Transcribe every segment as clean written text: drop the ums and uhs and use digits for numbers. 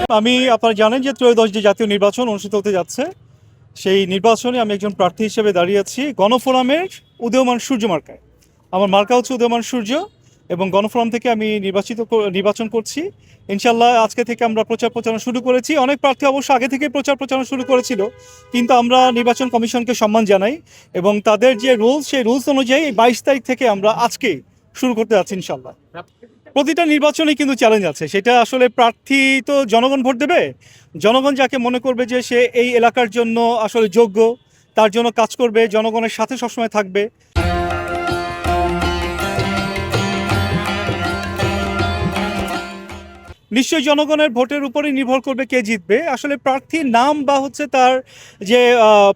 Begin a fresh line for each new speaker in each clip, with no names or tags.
আমি আপনারা জানেন যে ত্রয়োদশ যে জাতীয় নির্বাচন অনুষ্ঠিত হতে যাচ্ছে, সেই নির্বাচনে আমি একজন প্রার্থী হিসেবে দাঁড়িয়ে আছি গণফোরামের উদীয়মান সূর্য মার্কায়। আমার মার্কা হচ্ছে উদীয়মান সূর্য এবং গণফোরাম থেকে আমি নির্বাচন করছি। ইনশাল্লাহ আজকে থেকে আমরা প্রচারণা শুরু করেছি। অনেক প্রার্থী অবশ্য আগে থেকে প্রচারণা শুরু করেছিল, কিন্তু আমরা নির্বাচন কমিশনকে সম্মান জানাই এবং তাদের যে রুলস, সেই রুলস অনুযায়ী 22 তারিখ থেকে আমরা আজকে শুরু করতে যাচ্ছি ইনশাল্লাহ। প্রতিটা নির্বাচনে কিন্তু চ্যালেঞ্জ আছে, সেটা আসলে প্রার্থী তো জনগণ ভোট দেবে। জনগণ যাকে মনে করবে যে সে এই এলাকার জন্য আসলে যোগ্য, তার জন্য কাজ করবে, জনগণের সাথে সবসময় থাকবে। নিশ্চয়ই জনগণের ভোটের উপরই নির্ভর করবে কে জিতবে। আসলে প্রার্থীর নাম বা হচ্ছে তার যে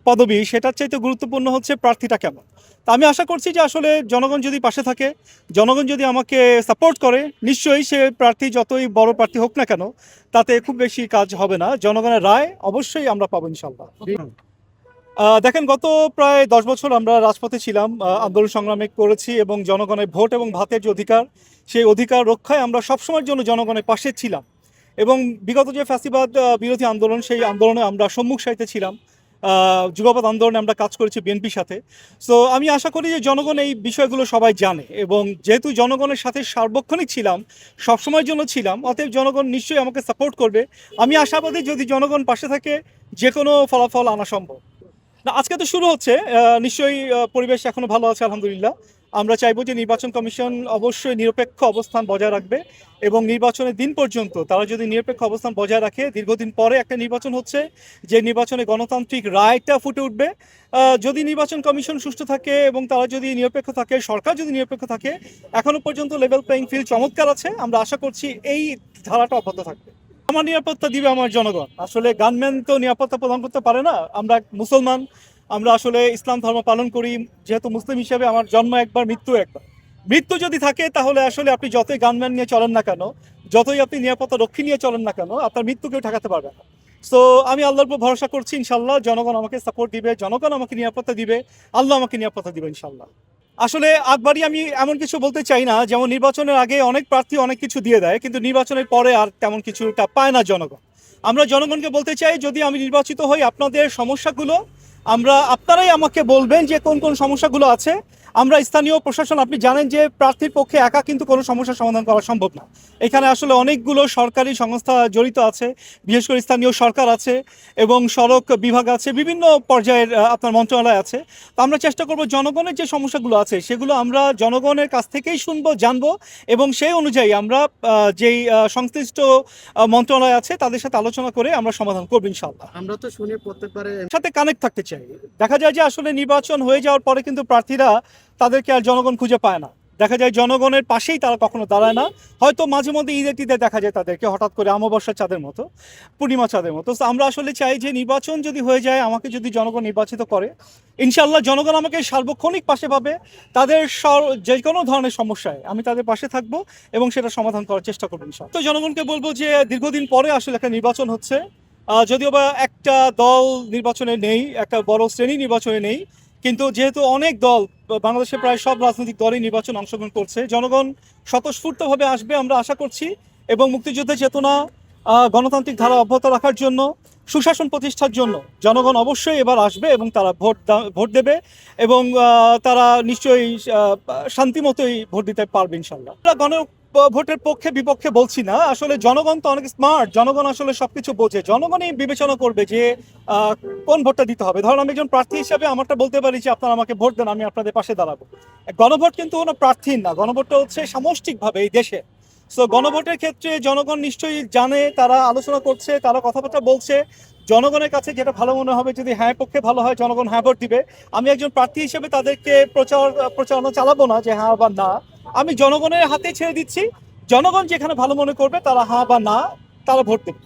পদবি, সেটার চাইতে গুরুত্বপূর্ণ হচ্ছে প্রার্থীটা কেমন। তা আমি আশা করছি যে আসলে জনগণ যদি পাশে থাকে, জনগণ যদি আমাকে সাপোর্ট করে, নিশ্চয়ই সে প্রার্থী যতই বড় প্রার্থী হোক না কেন, তাতে খুব বেশি কাজ হবে না। জনগণের রায় অবশ্যই আমরা পাবো ইনশাল্লাহ। দেখেন, গত প্রায় 10 বছর আমরা রাজপথে ছিলাম, আন্দোলন সংগ্রামে করেছি এবং জনগণের ভোট এবং ভাতের যে অধিকার, সেই অধিকার রক্ষায় আমরা সবসময়ের জন্য জনগণের পাশে ছিলাম। এবং বিগত যে ফ্যাসিবাদ বিরোধী আন্দোলন, সেই আন্দোলনে আমরা সম্মুখ সারিতে ছিলাম। যুগপৎ আন্দোলনে আমরা কাজ করেছি বিএনপির সাথে। সো আমি আশা করি যে জনগণ এই বিষয়গুলো সবাই জানে এবং যেহেতু জনগণের সাথে সার্বক্ষণিক ছিলাম, সবসময়ের জন্য ছিলাম, অতএব জনগণ নিশ্চয়ই আমাকে সাপোর্ট করবে। আমি আশাবাদী যদি জনগণ পাশে থাকে, যে কোনো ফলাফল আনা সম্ভব। না, আজকে তো শুরু হচ্ছে। নিশ্চয়ই পরিবেশ এখনো ভালো আছে আলহামদুলিল্লাহ। আমরা চাইবো যে নির্বাচন কমিশন অবশ্যই নিরপেক্ষ অবস্থান বজায় রাখবে এবং নির্বাচনের দিন পর্যন্ত তারা যদি নিরপেক্ষ অবস্থান বজায় রাখে, দীর্ঘদিন পরে একটা নির্বাচন হচ্ছে, যে নির্বাচনে গণতান্ত্রিক রায়টা ফুটে উঠবে। যদি নির্বাচন কমিশন সুষ্ঠু থাকে এবং তারা যদি নিরপেক্ষ থাকে, সরকার যদি নিরপেক্ষ থাকে, এখনো পর্যন্ত লেভেল প্লেইং ফিল্ড চমৎকার আছে। আমরা আশা করছি এই ধারাটা অব্যাহত থাকবে। আমার নিরাপত্তা দিবে আমার জনগণ। আসলে গানম্যান তো নিরাপত্তা প্রদান করতে পারে না। আমরা মুসলমান, আমরা আসলে ইসলাম ধর্ম পালন করি। যেহেতু মুসলিম হিসেবে আমার জন্ম একবার, মৃত্যু একবার। মৃত্যু যদি থাকে তাহলে আসলে আপনি যতই গানম্যান নিয়ে চলেন না কেন, যতই আপনি নিরাপত্তা রক্ষী নিয়ে চলেন না কেন, আপনার মৃত্যু কেউ ঠেকাতে পারবে না। সো আমি আল্লাহর উপর ভরসা করছি, ইনশাল্লাহ জনগণ আমাকে সাপোর্ট দিবে, জনগণ আমাকে নিরাপত্তা দিবে, আল্লাহ আমাকে নিরাপত্তা দিবে ইনশাল্লাহ। আসলে আকবারি আমি এমন কিছু বলতে চাই না, যেমন নির্বাচনের আগে অনেক প্রার্থী অনেক কিছু দিয়ে দেয়, কিন্তু নির্বাচনের পরে আর তেমন কিছুটা পায় না জনগণ। আমরা জনগণকে বলতে চাই, যদি আমি নির্বাচিত হই, আপনাদের সমস্যাগুলো আপনারাই আমাকে বলবেন যে কোন কোন সমস্যাগুলো আছে। আমরা স্থানীয় প্রশাসন, আপনি জানেন যে প্রার্থীর পক্ষে একা কিন্তু কোনো সমস্যার সমাধান করা সম্ভব না। এখানে আসলে অনেকগুলো সরকারি সংস্থা জড়িত আছে, বিশেষ করে স্থানীয় সরকার আছে এবং সড়ক বিভাগ আছে, বিভিন্ন পর্যায়ের আপনার মন্ত্রণালয় আছে। তো আমরা চেষ্টা করব জনগণের যে সমস্যাগুলো আছে সেগুলো আমরা জনগণের কাছ থেকেই শুনবো, জানবো এবং সেই অনুযায়ী আমরা যেই সংশ্লিষ্ট মন্ত্রণালয় আছে তাদের সাথে আলোচনা করে আমরা সমাধান করবো ইনশাআল্লাহ।
আমরা তো শুনি প্রত্যেকবারে
সাথে কানেক্ট থাকতে চাই। দেখা যায় যে আসলে নির্বাচন হয়ে যাওয়ার পরে কিন্তু প্রার্থীরা, তাদেরকে আর জনগণ খুঁজে পায় না। দেখা যায় জনগণের পাশেই তারা কখনো দাঁড়ায় না। হয়তো মাঝে মধ্যে ঈদের টিদে দেখা যায় তাদেরকে হঠাৎ করে অমাবস্যার চাঁদের মতো, পূর্ণিমা চাঁদের মতো। তো আমরা আসলে চাই যে নির্বাচন যদি হয়ে যায়, আমাকে যদি জনগণ নির্বাচিত করে, ইনশাআল্লাহ জনগণ আমাকে সার্বক্ষণিক পাশে পাবে। তাদের যে কোনো ধরনের সমস্যায় আমি তাদের পাশে থাকবো এবং সেটা সমাধান করার চেষ্টা করবো ইনশাআল্লাহ। তো জনগণকে বলবো যে দীর্ঘদিন পরে আসলে একটা নির্বাচন হচ্ছে। যদিও বা একটা দল নির্বাচনে নেই, একটা বড় শ্রেণী নির্বাচনে নেই, কিন্তু যেহেতু অনেক দল, বাংলাদেশে প্রায় সব রাজনৈতিক দলই নির্বাচন অংশগ্রহণ করছে, জনগণ স্বতঃস্ফূর্তভাবে আসবে আমরা আশা করছি। এবং মুক্তিযুদ্ধের চেতনা, গণতান্ত্রিক ধারা অব্যাহত রাখার জন্য, সুশাসন প্রতিষ্ঠার জন্য জনগণ অবশ্যই এবার আসবে এবং তারা ভোট দেবে এবং তারা নিশ্চয়ই শান্তিমতোই ভোট দিতে পারবে ইনশাল্লাহ। ভোটের পক্ষে বিপক্ষে বলছি না, আসলে জনগণ তো অনেক স্মার্ট, জনগণ আসলে সবকিছু বোঝে। জনগণই বিবেচনা করবে যে কোন ভোটটা দিতে হবে। ধরুন আমি একজন প্রার্থী হিসাবে আমারটা বলতে পারি যে আপনারা আমাকে ভোট দেন, আমি আপনাদের পাশে দাঁড়াবো। গণভোট কিন্তু কোনো প্রার্থীর না, গণভোটটা হচ্ছে সামষ্টিকভাবে এই দেশে। সো গণভোটের ক্ষেত্রে জনগণ নিশ্চয়ই জানে, তারা আলোচনা করছে, তারা কথাবার্তা বলছে। জনগণের কাছে যেটা ভালো মনে হবে, যদি হ্যাঁ পক্ষে ভালো হয়, জনগণ হ্যাঁ ভোট দিবে। আমি একজন প্রার্থী হিসেবে তাদেরকে প্রচারণা চালাবো না যে হ্যাঁ বা না। আমি জনগণের হাতে ছেড়ে দিচ্ছি। জনগণ যেখানে ভালো মনে করবে তারা হ্যাঁ বা না, তারা ভোট দেবে।